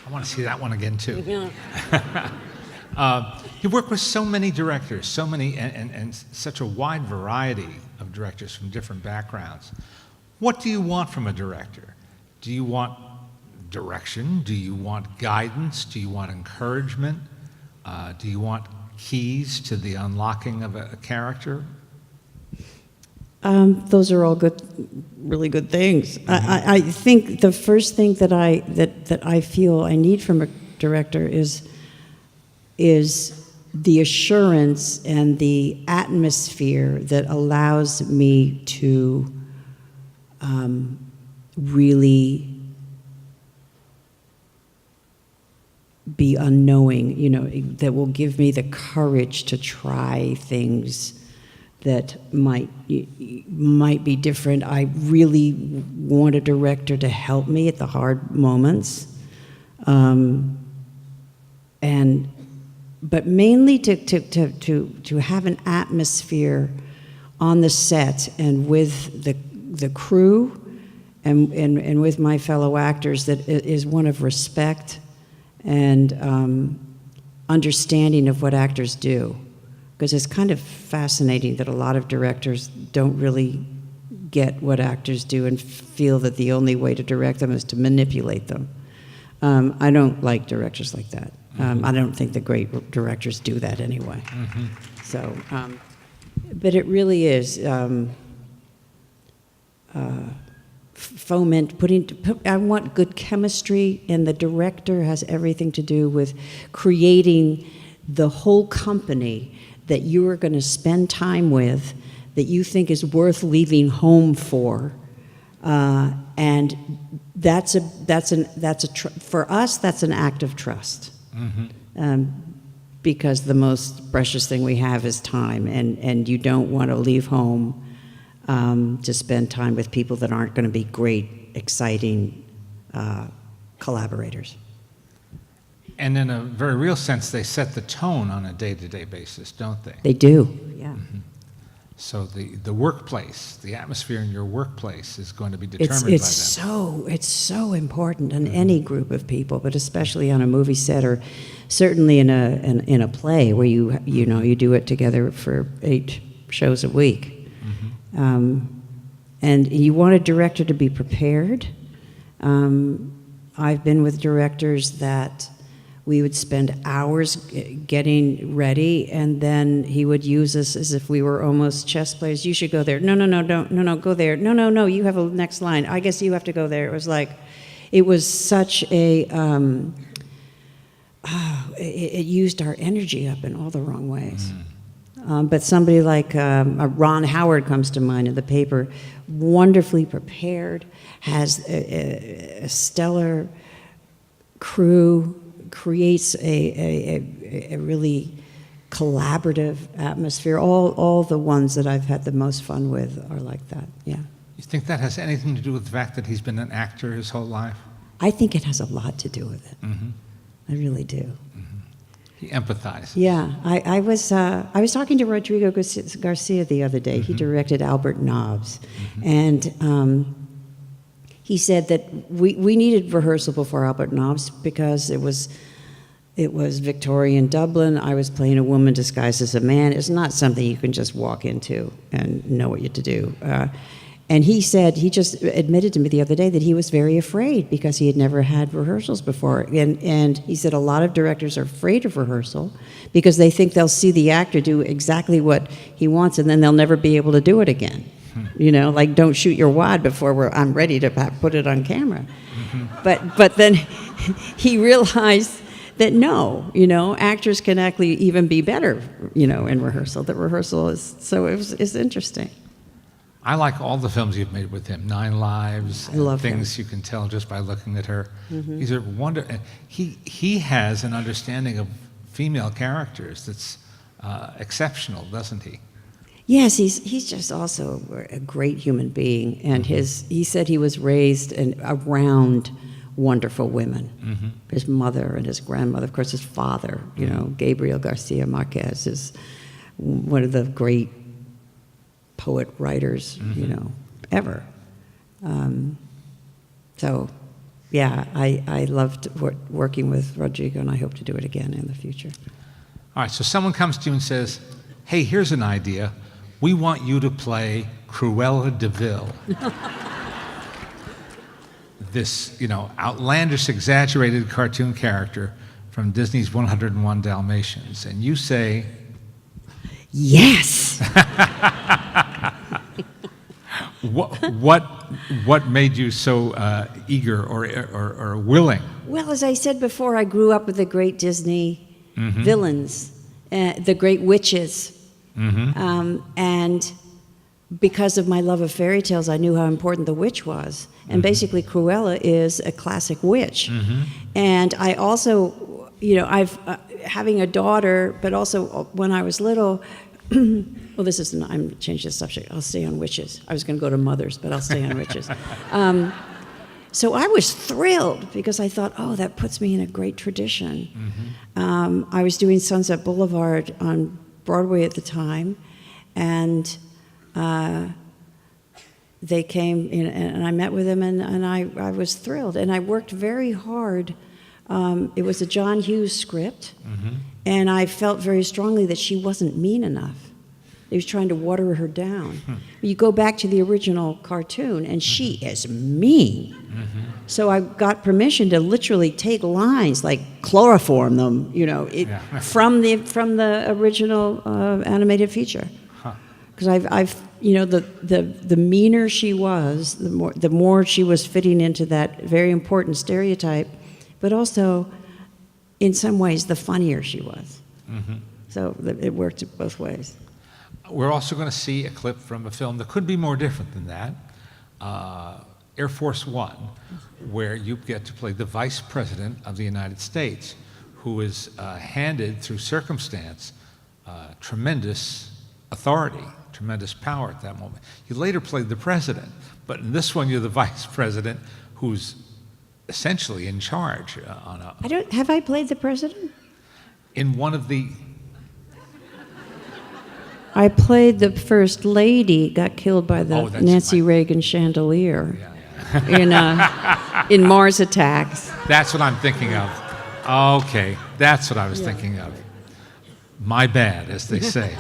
I want to see that one again, too. Yeah. You work with so many directors, so many, and such a wide variety of directors from different backgrounds. What do you want from a director? Do you want direction? Do you want guidance? Do you want encouragement? Do you want keys to the unlocking of a character? Those are all good, really good things. I think the first thing that I feel I need from a director is the assurance and the atmosphere that allows me to really be unknowing, that will give me the courage to try things that might be different. I really want a director to help me at the hard moments, but mainly to have an atmosphere on the set and with the crew and with my fellow actors that is one of respect and understanding of what actors do. Because it's kind of fascinating that a lot of directors don't really get what actors do and feel that the only way to direct them is to manipulate them. I don't like directors like that. I don't think the great directors do that anyway. Mm-hmm. So, but it really is I want good chemistry, and the director has everything to do with creating the whole company that you are going to spend time with, that you think is worth leaving home for, and for us that's an act of trust, because the most precious thing we have is time, and you don't want to leave home to spend time with people that aren't going to be great, exciting collaborators. And in a very real sense, they set the tone on a day-to-day basis, don't they? They do, yeah. Mm-hmm. So the workplace, the atmosphere in your workplace is going to be determined by them. It's so important in any group of people, but especially on a movie set, or certainly in a play where you do it together for 8 shows a week. And you want a director to be prepared. I've been with directors that we would spend hours getting ready, and then he would use us as if we were almost chess players. You should go there. No, go there. No, you have a next line. I guess you have to go there. It was such a, it used our energy up in all the wrong ways. But somebody like Ron Howard comes to mind in the paper, wonderfully prepared, has a stellar crew, creates a really collaborative atmosphere. All the ones that I've had the most fun with are like that, yeah. You think that has anything to do with the fact that he's been an actor his whole life? I think it has a lot to do with it. I really do. He empathizes. Yeah, I was talking to Rodrigo Garcia the other day. He directed Albert Nobbs, and he said that we needed rehearsal before Albert Nobbs because it was Victorian Dublin. I was playing a woman disguised as a man. It's not something you can just walk into and know what you to do. And he said, he just admitted to me the other day that he was very afraid because he had never had rehearsals before. And he said a lot of directors are afraid of rehearsal because they think they'll see the actor do exactly what he wants and then they'll never be able to do it again. Like don't shoot your wad before I'm ready to put it on camera. But then he realized that no, actors can actually even be better, in rehearsal. That rehearsal it's interesting. I like all the films you've made with him. 9 Lives, I love things him. You can tell just by looking at her. These are wonderful. He has an understanding of female characters that's exceptional, doesn't he? Yes, he's just also a great human being, and he said he was raised around wonderful women. His mother and his grandmother, of course, his father. Gabriel Garcia Marquez is one of the great poet writers, ever. So yeah, I loved working with Rodrigo, and I hope to do it again in the future. All right, so someone comes to you and says, hey, here's an idea. We want you to play Cruella de Vil. This, outlandish, exaggerated cartoon character from Disney's 101 Dalmatians. And you say, yes! What made you so eager or willing? Well, as I said before, I grew up with the great Disney villains, the great witches. And because of my love of fairy tales, I knew how important the witch was. And basically, Cruella is a classic witch. And I also, having a daughter, but also when I was little, well, I'm changing the subject. I'll stay on witches. I was going to go to mothers, but I'll stay on witches. So I was thrilled because I thought, oh, that puts me in a great tradition. I was doing Sunset Boulevard on Broadway at the time, and they came in, and I met with them, and I was thrilled. And I worked very hard. It was a John Hughes script, and I felt very strongly that she wasn't mean enough. He was trying to water her down. You go back to the original cartoon, and she is mean. So I got permission to literally take lines, like chloroform them, from the original animated feature. Because the meaner she was, the more she was fitting into that very important stereotype, but also, in some ways, the funnier she was. So it worked both ways. We're also going to see a clip from a film that could be more different than that, Air Force One, where you get to play the Vice President of the United States, who is handed, through circumstance, tremendous authority, tremendous power at that moment. You later played the President, but in this one you're the Vice President who's essentially in charge Have I played the President? in one of the... I played the First Lady, got killed by the Nancy Reagan chandelier in Mars Attacks. That's what I'm thinking of. Okay, that's what I was thinking of. My bad, as they say.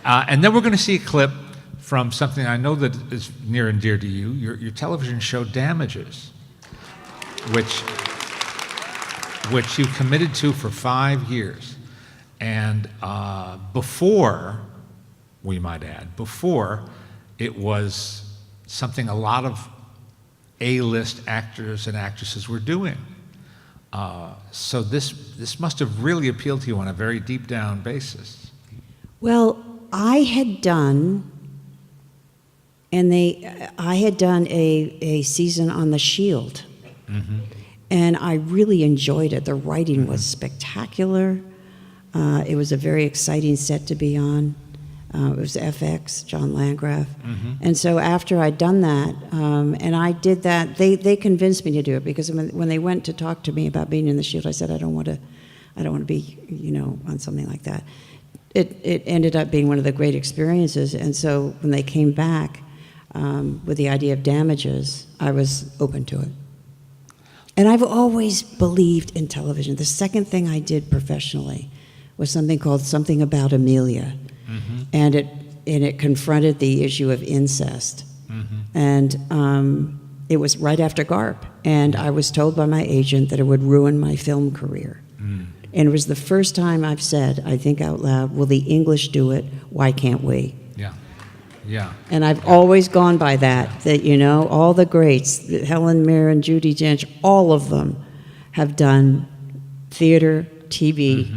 And then we're going to see a clip from something I know that is near and dear to you, your television show Damages, which you committed to for 5 years. And before, we might add, it was something a lot of A-list actors and actresses were doing. So this must have really appealed to you on a very deep down basis. Well, I had done a season on The Shield, and I really enjoyed it. The writing was spectacular. It was a very exciting set to be on. It was FX, John Landgraf. And so after I'd done that, and I did that, they convinced me to do it, because when they went to talk to me about being in The Shield, I said, I don't want to be, on something like that. It ended up being one of the great experiences, and so when they came back with the idea of Damages, I was open to it. And I've always believed in television. The second thing I did professionally was something called Something About Amelia, and it confronted the issue of incest, and it was right after GARP, and I was told by my agent that it would ruin my film career. And it was the first time I've said, I think out loud, will the English do it? Why can't we? Yeah. And I've always gone by that all the greats, Helen Mirren, Judi Dench, all of them have done theater, TV,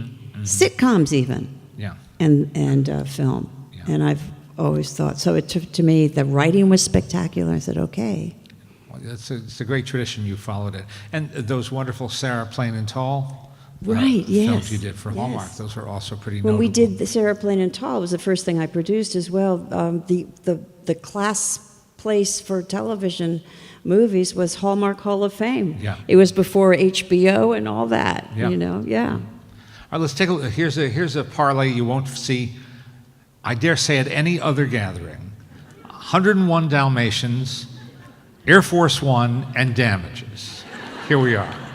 sitcoms even, and film. And I've always thought, so it took, to me, the writing was spectacular. I said, okay. Well, it's a great tradition, you followed it. And those wonderful Sarah Plain and Tall films you did for Hallmark, those are also pretty notable. When we did the Sarah Plain and Tall, it was the first thing I produced as well. The class place for television movies was Hallmark Hall of Fame. It was before HBO and all that, All right, let's take a look. Here's a parlay you won't see, I dare say, at any other gathering. 101 Dalmatians Air Force One, and damages. Here we are.